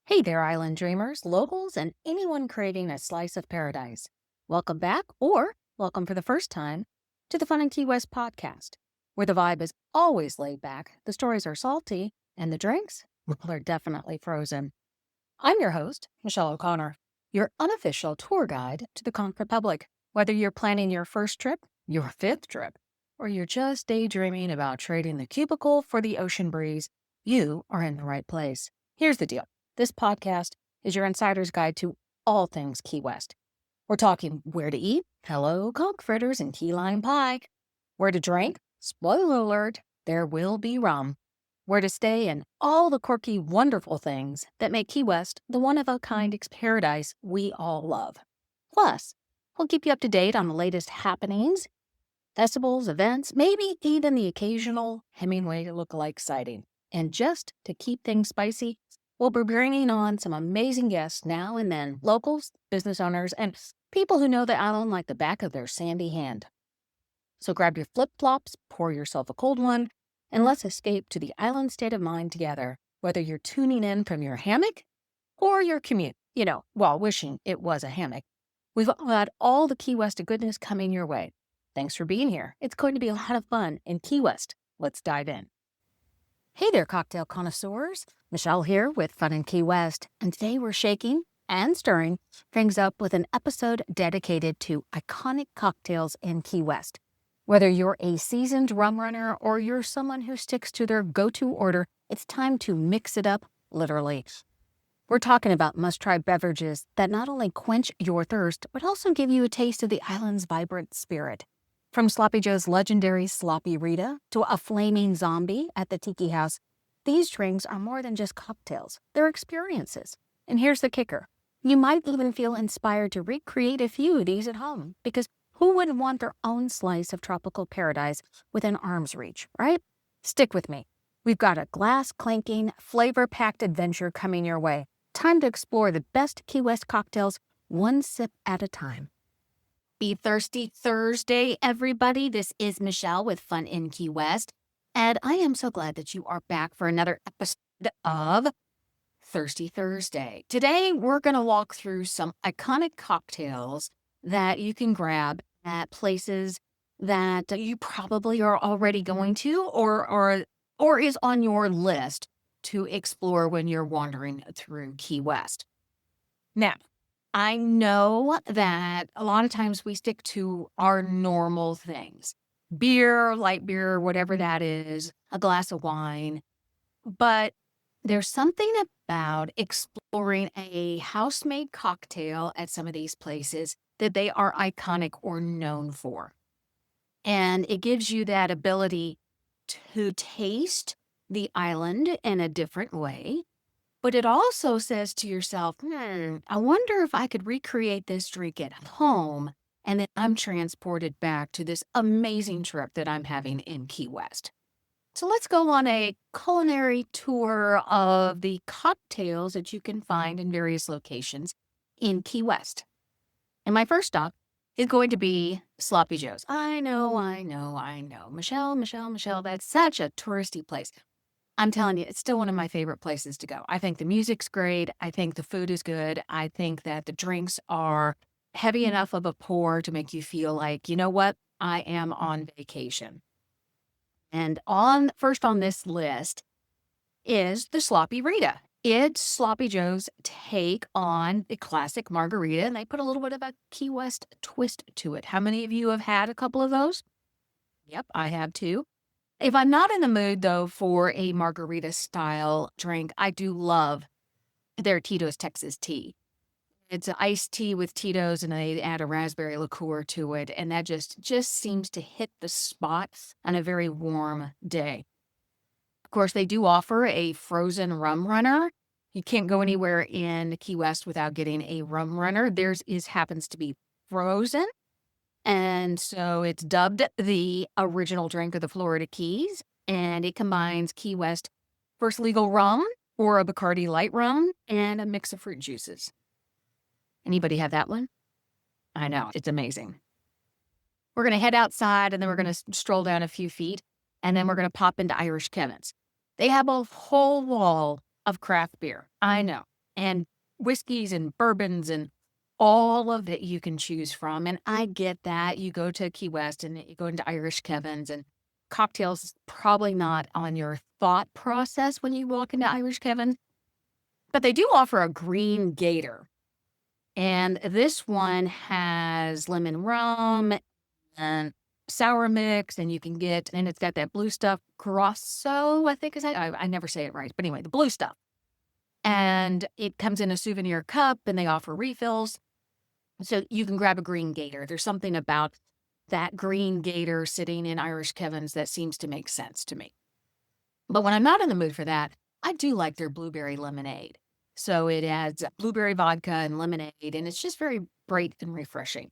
Hey there, island dreamers, locals, and anyone craving a slice of paradise. Welcome back, or welcome for the first time, to the Fun and Key West podcast, where the vibe is always laid back, the stories are salty, and the drinks, well, they're definitely frozen. I'm your host, Michelle O'Connor, your unofficial tour guide to the Conquered Public. Whether you're planning your first trip, your fifth trip, or you're just daydreaming about trading the cubicle for the ocean breeze, you are in the right place. Here's the deal. This podcast is your insider's guide to all things Key West. We're talking where to eat, hello, conch fritters and key lime pie, where to drink, spoiler alert, there will be rum, where to stay, and all the quirky, wonderful things that make Key West the one-of-a-kind paradise we all love. Plus, we'll keep you up to date on the latest happenings, festivals, events, maybe even the occasional Hemingway lookalike sighting. And just to keep things spicy, we'll be bringing on some amazing guests now and then, locals, business owners, and people who know the island like the back of their sandy hand. So grab your flip-flops, pour yourself a cold one, and let's escape to the island state of mind together, whether you're tuning in from your hammock or your commute, while wishing it was a hammock. We've got all the Key West goodness coming your way. Thanks for being here. It's going to be a lot of fun in Key West. Let's dive in. Hey there, cocktail connoisseurs. Michelle here with Fun in Key West, and today we're shaking and stirring things up with an episode dedicated to iconic cocktails in Key West. Whether you're a seasoned rum runner or you're someone who sticks to their go-to order, it's time to mix it up, literally. We're talking about must-try beverages that not only quench your thirst, but also give you a taste of the island's vibrant spirit. From Sloppy Joe's legendary Sloppy Rita to a flaming zombie at the Tiki House, these drinks are more than just cocktails. They're experiences. And here's the kicker. You might even feel inspired to recreate a few of these at home, because who wouldn't want their own slice of tropical paradise within arm's reach, right? Stick with me. We've got a glass-clinking, flavor-packed adventure coming your way. Time to explore the best Key West cocktails, one sip at a time. Be Thirsty Thursday, everybody. This is Michelle with Fun in Key West, and I am so glad that you are back for another episode of Thirsty Thursday. Today, we're going to walk through some iconic cocktails that you can grab at places that you probably are already going to or is on your list to explore when you're wandering through Key West. Now, I know that a lot of times we stick to our normal things. Beer, light beer, whatever that is, a glass of wine. But there's something about exploring a house-made cocktail at some of these places that they are iconic or known for. And it gives you that ability to taste the island in a different way. But it also says to yourself, I wonder if I could recreate this drink at home, and then I'm transported back to this amazing trip that I'm having in Key West. So let's go on a culinary tour of the cocktails that you can find in various locations in Key West. And my first stop is going to be Sloppy Joe's. I know. Michelle, that's such a touristy place. I'm telling you, it's still one of my favorite places to go. I think the music's great. I think the food is good. I think that the drinks are heavy enough of a pour to make you feel like, you know what? I am on vacation. And first on this list is the Sloppy Rita. It's Sloppy Joe's take on the classic margarita, and they put a little bit of a Key West twist to it. How many of you have had a couple of those? Yep, I have too. If I'm not in the mood, though, for a margarita-style drink, I do love their Tito's Texas tea. It's an iced tea with Tito's, and they add a raspberry liqueur to it, and that just seems to hit the spot on a very warm day. Of course, they do offer a frozen rum runner. You can't go anywhere in Key West without getting a rum runner. Theirs happens to be frozen. And so it's dubbed the original drink of the Florida Keys, and it combines Key West First Legal rum or a Bacardi light rum and a mix of fruit juices. Anybody have that one? I know, it's amazing. We're going to head outside, and then we're going to stroll down a few feet, and then we're going to pop into Irish Kevin's. They have a whole wall of craft beer. I know. and whiskeys and bourbons and all of it you can choose from. And I get that. You go to Key West and you go into Irish Kevin's, and cocktails probably not on your thought process when you walk into Irish Kevin's, but they do offer a green gator. And this one has lemon rum and sour mix, and you can get, and it's got that blue stuff, Grosso, I think is that. I never say it right, but anyway, the blue stuff. And it comes in a souvenir cup, and they offer refills. So you can grab a green gator. There's something about that green gator sitting in Irish Kevin's that seems to make sense to me. But when I'm not in the mood for that, I do like their blueberry lemonade. So it adds blueberry vodka and lemonade, and it's just very bright and refreshing.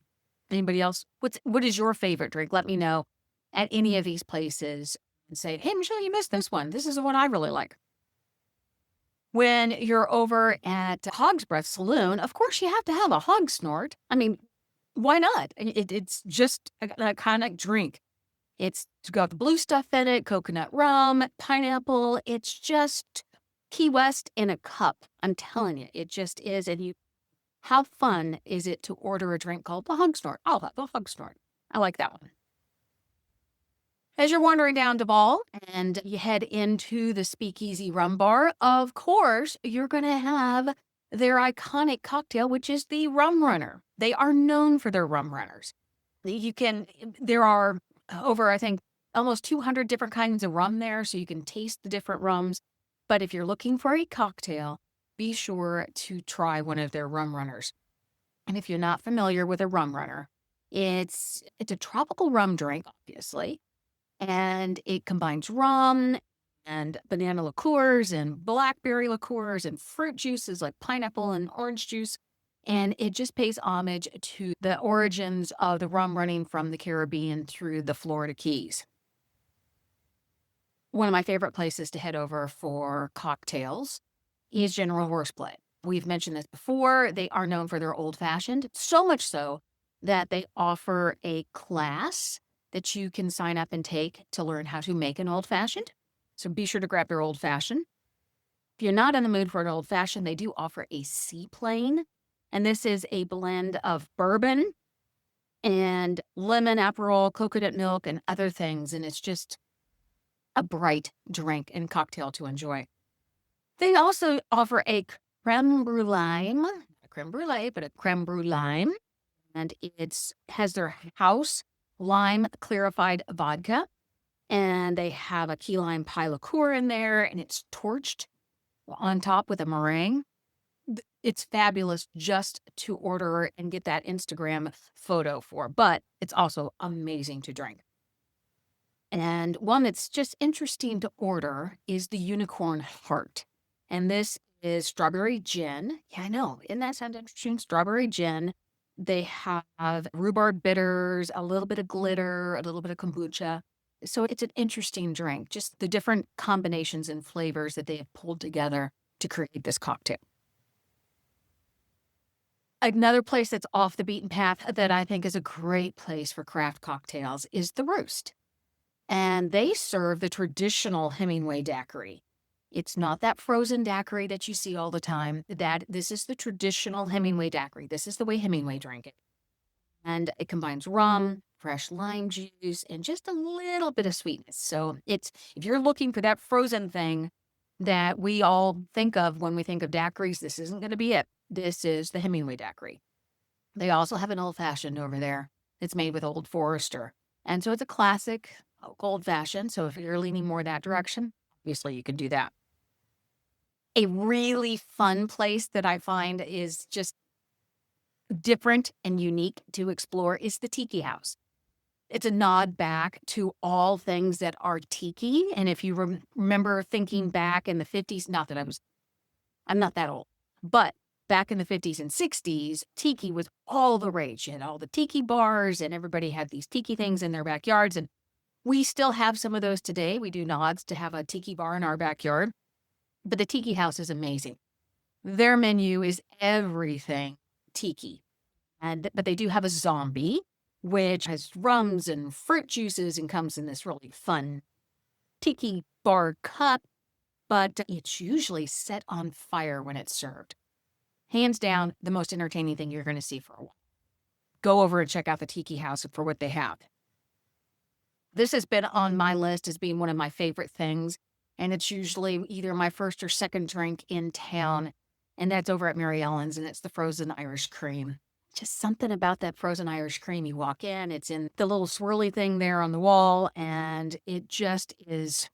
Anybody else? What is your favorite drink? Let me know at any of these places and say, hey, Michelle, you missed this one. This is the one I really like. When you're over at Hog's Breath Saloon, of course, you have to have a hog snort. I mean, why not? It's just an iconic drink. It's got the blue stuff in it, coconut rum, pineapple. It's just Key West in a cup. I'm telling you, it just is. And how fun is it to order a drink called the Hog Snort? I'll have the Hog Snort. I like that one. As you're wandering down Duval and you head into the Speakeasy Rum Bar, of course, you're going to have their iconic cocktail, which is the Rum Runner. They are known for their rum runners. There are over, I think, almost 200 different kinds of rum there, so you can taste the different rums. But if you're looking for a cocktail, be sure to try one of their rum runners. And if you're not familiar with a rum runner, it's a tropical rum drink, obviously. And it combines rum and banana liqueurs and blackberry liqueurs and fruit juices like pineapple and orange juice. And it just pays homage to the origins of the rum running from the Caribbean through the Florida Keys. One of my favorite places to head over for cocktails is General Horseplay. We've mentioned this before. They are known for their old-fashioned, so much so that they offer a class that you can sign up and take to learn how to make an old-fashioned. So be sure to grab their old-fashioned. If you're not in the mood for an old-fashioned, they do offer a seaplane. And this is a blend of bourbon and lemon, Aperol, coconut milk, and other things. And it's just a bright drink and cocktail to enjoy. They also offer a creme brulee, not a creme brulee, but a creme brulee. And it has their house lime clarified vodka. And they have a key lime pie liqueur in there, and it's torched on top with a meringue. It's fabulous just to order and get that Instagram photo for, but it's also amazing to drink. And one that's just interesting to order is the Unicorn Heart. And this is strawberry gin. Yeah, I know. Isn't that sound interesting? Strawberry gin. They have rhubarb bitters, a little bit of glitter, a little bit of kombucha. So it's an interesting drink, just the different combinations and flavors that they have pulled together to create this cocktail. Another place that's off the beaten path that I think is a great place for craft cocktails is the Roost. And they serve the traditional Hemingway daiquiri. It's not that frozen daiquiri that you see all the time. This is the traditional Hemingway daiquiri. This is the way Hemingway drank it. And it combines rum, fresh lime juice, and just a little bit of sweetness. So if you're looking for that frozen thing that we all think of when we think of daiquiris, this isn't going to be it. This is the Hemingway daiquiri. They also have an old-fashioned over there. It's made with Old Forester. And so it's a classic old-fashioned. So if you're leaning more that direction, obviously you can do that. A really fun place that I find is just different and unique to explore is the Tiki House. It's a nod back to all things that are tiki. And if you remember thinking back in the 50s, I'm not that old, but back in the 50s and 60s, tiki was all the rage. You had all the tiki bars and everybody had these tiki things in their backyards. And we still have some of those today. We do nods to have a tiki bar in our backyard. But the Tiki House is amazing. Their menu is everything tiki. But they do have a zombie, which has rums and fruit juices and comes in this really fun tiki bar cup. But it's usually set on fire when it's served. Hands down, the most entertaining thing you're going to see for a while. Go over and check out the Tiki House for what they have. This has been on my list as being one of my favorite things, and it's usually either my first or second drink in town, and that's over at Mary Ellen's, and it's the frozen Irish cream. Just something about that frozen Irish cream. You walk in, it's in the little swirly thing there on the wall, and it just is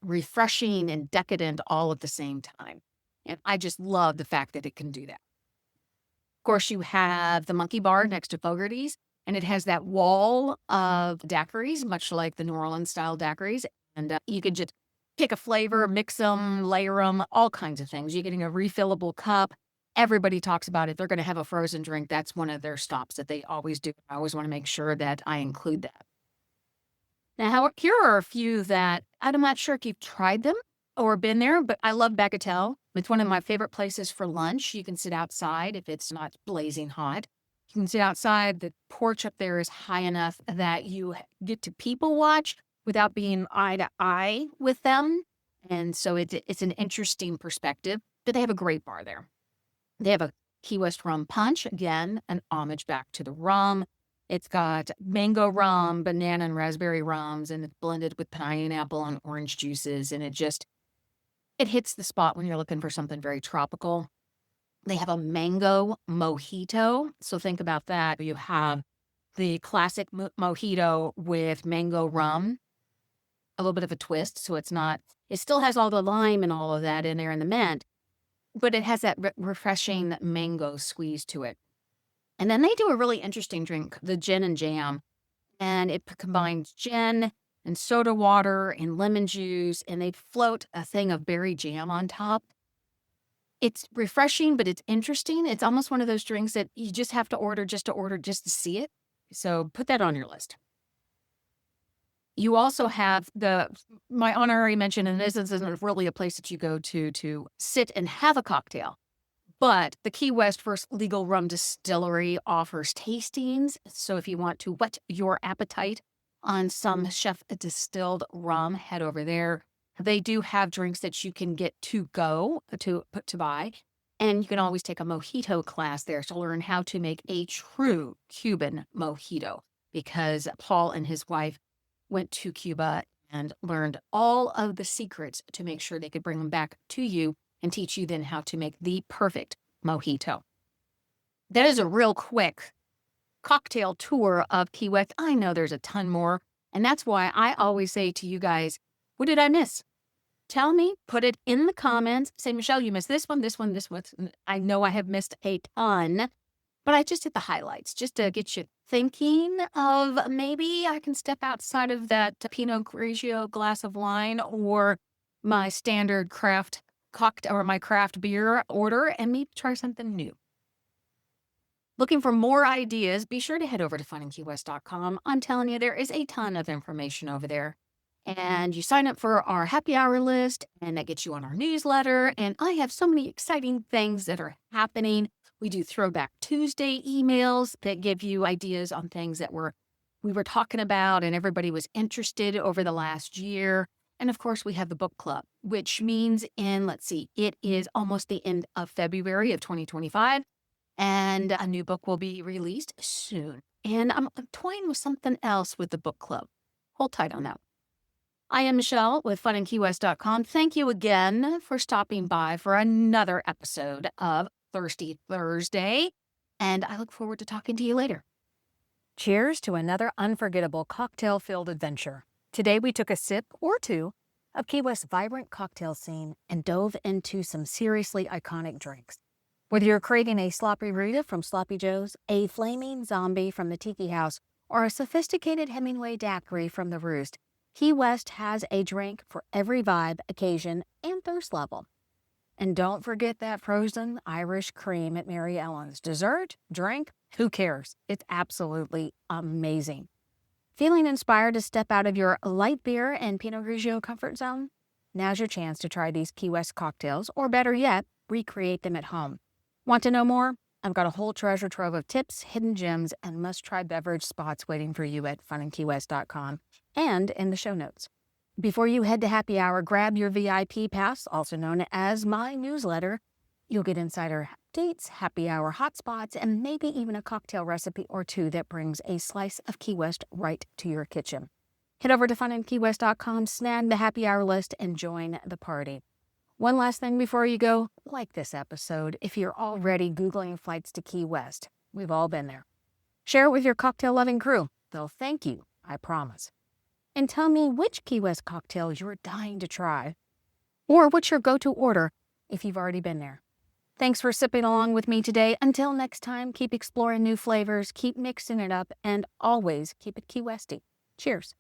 refreshing and decadent all at the same time. And I just love the fact that it can do that. Of course, you have the Monkey Bar next to Fogarty's, and it has that wall of daiquiris, much like the New Orleans style daiquiris. And you can just pick a flavor, mix them, layer them, all kinds of things. You're getting a refillable cup. Everybody talks about it. They're going to have a frozen drink. That's one of their stops that they always do. I always want to make sure that I include that. Now, here are a few that I'm not sure if you've tried them or been there, but I love Bagatelle. It's one of my favorite places for lunch. You can sit outside if it's not blazing hot. You can sit outside. The porch up there is high enough that you get to people watch without being eye to eye with them. And so it's an interesting perspective, but they have a great bar there. They have a Key West rum punch, again, an homage back to the rum. It's got mango rum, banana and raspberry rums, and it's blended with pineapple and orange juices. And it hits the spot when you're looking for something very tropical. They have a mango mojito. So think about that. You have the classic mojito with mango rum, a little bit of a twist. So it still has all the lime and all of that in there in the mint, but it has that refreshing mango squeeze to it. And then they do a really interesting drink, the gin and jam. And it combines gin and soda water and lemon juice, and they float a thing of berry jam on top. It's refreshing, but it's interesting. It's almost one of those drinks that you just have to order just to see it. So put that on your list. You also have my honorary mention, and this isn't really a place that you go to sit and have a cocktail. But the Key West First Legal Rum Distillery offers tastings. So if you want to whet your appetite on some chef-distilled rum, head over there. They do have drinks that you can get to go to buy. And you can always take a mojito class there to learn how to make a true Cuban mojito, because Paul and his wife went to Cuba and learned all of the secrets to make sure they could bring them back to you and teach you then how to make the perfect mojito. That is a real quick cocktail tour of Key West. I know there's a ton more, and that's why I always say to you guys, what did I miss? Tell me, put it in the comments. Say, Michelle, you missed this one, this one, this one. I know I have missed a ton, but I just hit the highlights just to get you thinking of maybe I can step outside of that Pinot Grigio glass of wine or my standard craft cocktail or my craft beer order and maybe try something new. Looking for more ideas, be sure to head over to FunInKeyWest.com. I'm telling you, there is a ton of information over there. And you sign up for our happy hour list, and that gets you on our newsletter. And I have so many exciting things that are happening. We do Throwback Tuesday emails that give you ideas on things that we were talking about and everybody was interested over the last year. And of course, we have the book club, which means it is almost the end of February of 2025. And a new book will be released soon. And I'm toying with something else with the book club. Hold tight on that. I am Michelle with FunInKeyWest.com. Thank you again for stopping by for another episode of Thirsty Thursday. And I look forward to talking to you later. Cheers to another unforgettable cocktail-filled adventure. Today we took a sip or two of Key West's vibrant cocktail scene and dove into some seriously iconic drinks. Whether you're craving a sloppy Rita from Sloppy Joe's, a flaming zombie from the Tiki House, or a sophisticated Hemingway daiquiri from the Roost, Key West has a drink for every vibe, occasion, and thirst level. And don't forget that frozen Irish cream at Mary Ellen's. Dessert, drink, who cares? It's absolutely amazing. Feeling inspired to step out of your light beer and Pinot Grigio comfort zone? Now's your chance to try these Key West cocktails, or better yet, recreate them at home. Want to know more? I've got a whole treasure trove of tips, hidden gems, and must-try beverage spots waiting for you at FunInKeyWest.com and in the show notes. Before you head to happy hour, grab your VIP pass, also known as my newsletter. You'll get insider updates, happy hour hotspots, and maybe even a cocktail recipe or two that brings a slice of Key West right to your kitchen. Head over to FunInKeyWest.com, snag the happy hour list, and join the party. One last thing before you go, like this episode if you're already Googling flights to Key West. We've all been there. Share it with your cocktail-loving crew. They'll thank you, I promise. And tell me which Key West cocktails you're dying to try, or what's your go-to order if you've already been there. Thanks for sipping along with me today. Until next time, keep exploring new flavors, keep mixing it up, and always keep it Key Westy. Cheers.